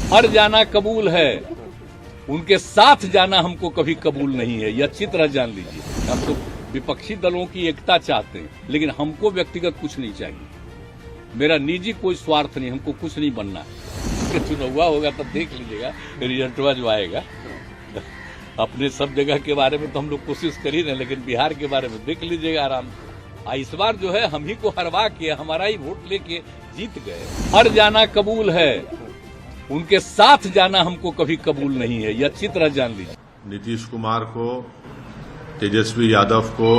हर जाना कबूल है, उनके साथ जाना हमको कभी कबूल नहीं है, ये अच्छी तरह जान लीजिए। हम तो विपक्षी दलों की एकता चाहते हैं, लेकिन हमको व्यक्तिगत कुछ नहीं चाहिए। मेरा निजी कोई स्वार्थ नहीं, हमको कुछ नहीं बनना है। चुनाव हुआ होगा तब देख लीजिएगा, रिजल्टवा जो आएगा। अपने सब जगह के बारे में तो हम लोग कोशिश कर ही रहे, लेकिन बिहार के बारे में देख लीजिएगा आराम से। इस बार जो है हम ही को हरवा के, हमारा ही वोट लेके जीत गए। हर जाना कबूल है, उनके साथ जाना हमको कभी कबूल नहीं है, ये अच्छी तरह जान लीजिए। नीतीश कुमार को, तेजस्वी यादव को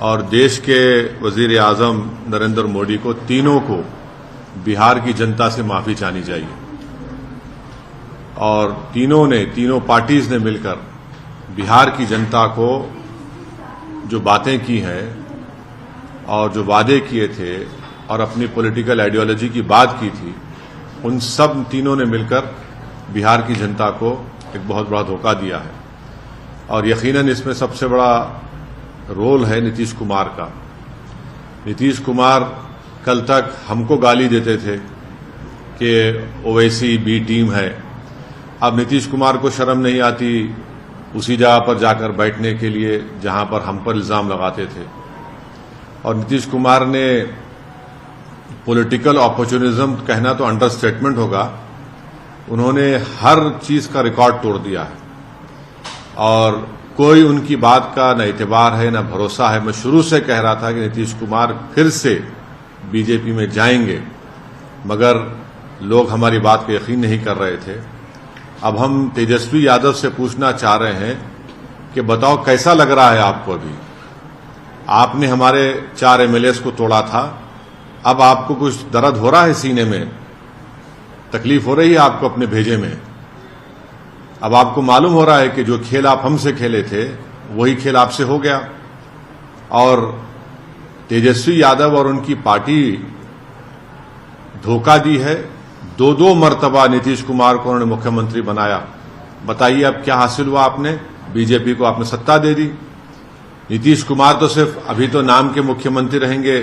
और देश के वजीर आजम नरेंद्र मोदी को, तीनों को बिहार की जनता से माफी चाहनी चाहिए। और तीनों पार्टीज ने मिलकर बिहार की जनता को जो बातें की हैं और जो वादे किए थे और अपनी पॉलिटिकल आइडियोलॉजी की बात की थी, उन सब तीनों ने मिलकर बिहार की जनता को एक बहुत बड़ा धोखा दिया है। और यकीनन इसमें सबसे बड़ा रोल है नीतीश कुमार का। नीतीश कुमार कल तक हमको गाली देते थे कि ओवैसी बी टीम है। अब नीतीश कुमार को शर्म नहीं आती उसी जगह पर जाकर बैठने के लिए जहां पर हम पर इल्जाम लगाते थे। और नीतीश कुमार ने पॉलिटिकल अपॉर्चुनिज्म कहना तो अंडरस्टेटमेंट होगा, उन्होंने हर चीज का रिकॉर्ड तोड़ दिया है और कोई उनकी बात का न एतबार है न भरोसा है। मैं शुरू से कह रहा था कि नीतीश कुमार फिर से बीजेपी में जाएंगे, मगर लोग हमारी बात को यकीन नहीं कर रहे थे। अब हम तेजस्वी यादव से पूछना चाह रहे हैं कि बताओ कैसा लग रहा है आपको? अभी आपने हमारे 4 एमएलएस को तोड़ा था, अब आपको कुछ दर्द हो रहा है सीने में? तकलीफ हो रही है आपको अपने भेजे में? अब आपको मालूम हो रहा है कि जो खेल आप हमसे खेले थे वही खेल आपसे हो गया। और तेजस्वी यादव और उनकी पार्टी धोखा दी है। 2 मर्तबा नीतीश कुमार को उन्होंने मुख्यमंत्री बनाया। बताइए अब क्या हासिल हुआ आपने? बीजेपी को आपने सत्ता दे दी। नीतीश कुमार तो सिर्फ अभी तो नाम के मुख्यमंत्री रहेंगे,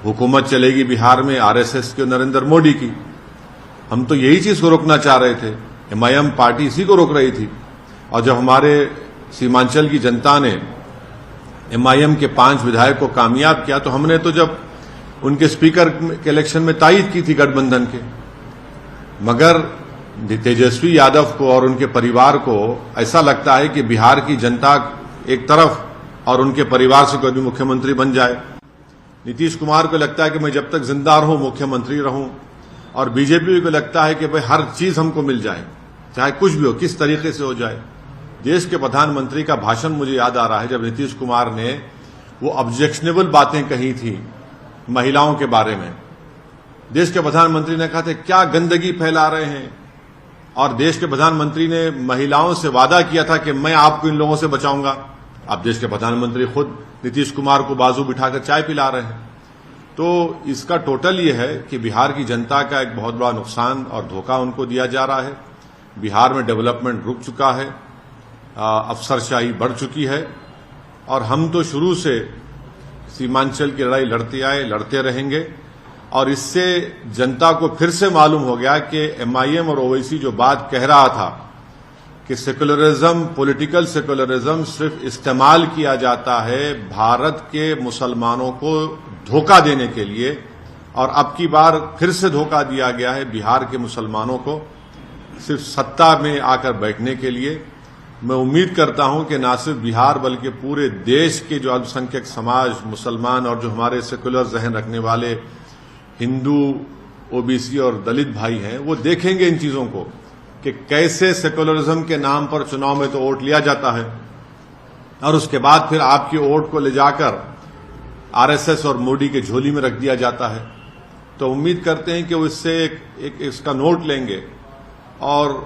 हुकूमत चलेगी बिहार में आरएसएस के नरेंद्र मोदी की। हम तो यही चीज को रोकना चाह रहे थे, एमआईएम पार्टी इसी को रोक रही थी। और जब हमारे सीमांचल की जनता ने एमआईएम के 5 विधायक को कामयाब किया, तो हमने तो जब उनके स्पीकर के इलेक्शन में तायद की थी गठबंधन के। मगर तेजस्वी यादव को और उनके परिवार को ऐसा लगता है कि बिहार की जनता एक तरफ और उनके परिवार से कोई भी मुख्यमंत्री बन जाए। नीतीश कुमार को लगता है कि मैं जब तक जिंदा रहूं मुख्यमंत्री रहूं, और बीजेपी को लगता है कि भाई हर चीज हमको मिल जाए, चाहे कुछ भी हो, किस तरीके से हो जाए। देश के प्रधानमंत्री का भाषण मुझे याद आ रहा है, जब नीतीश कुमार ने वो ऑब्जेक्शनेबल बातें कही थी महिलाओं के बारे में। देश के प्रधानमंत्री ने कहा था क्या गंदगी फैला रहे हैं, और देश के प्रधानमंत्री ने महिलाओं से वादा किया था कि मैं आपको इन लोगों से बचाऊंगा। अब देश के प्रधानमंत्री खुद नीतीश कुमार को बाजू बिठाकर चाय पिला रहे हैं। तो इसका टोटल ये है कि बिहार की जनता का एक बहुत बड़ा नुकसान और धोखा उनको दिया जा रहा है। बिहार में डेवलपमेंट रुक चुका है, अफसरशाही बढ़ चुकी है, और हम तो शुरू से सीमांचल की लड़ाई लड़ते आए, लड़ते रहेंगे। और इससे जनता को फिर से मालूम हो गया कि एमआईएम और ओवैसी जो बात कह रहा था कि सेकुलरिज्म, पॉलिटिकल सेकुलरिज्म सिर्फ इस्तेमाल किया जाता है भारत के मुसलमानों को धोखा देने के लिए, और अब की बार फिर से धोखा दिया गया है बिहार के मुसलमानों को सिर्फ सत्ता में आकर बैठने के लिए। मैं उम्मीद करता हूं कि न सिर्फ बिहार बल्कि पूरे देश के जो अल्पसंख्यक समाज, मुसलमान और जो हमारे सेकुलर जहन रखने वाले हिंदू, ओबीसी और दलित भाई हैं, वो देखेंगे इन चीजों को कि कैसे सेकुलरिज्म के नाम पर चुनाव में तो वोट लिया जाता है और उसके बाद फिर आपकी वोट को ले जाकर आरएसएस और मोदी के झोली में रख दिया जाता है। तो उम्मीद करते हैं कि वो इससे एक इसका नोट लेंगे और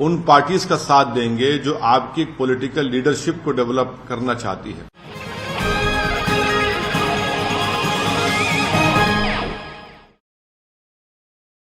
उन पार्टीज का साथ देंगे जो आपकी पॉलिटिकल लीडरशिप को डेवलप करना चाहती है।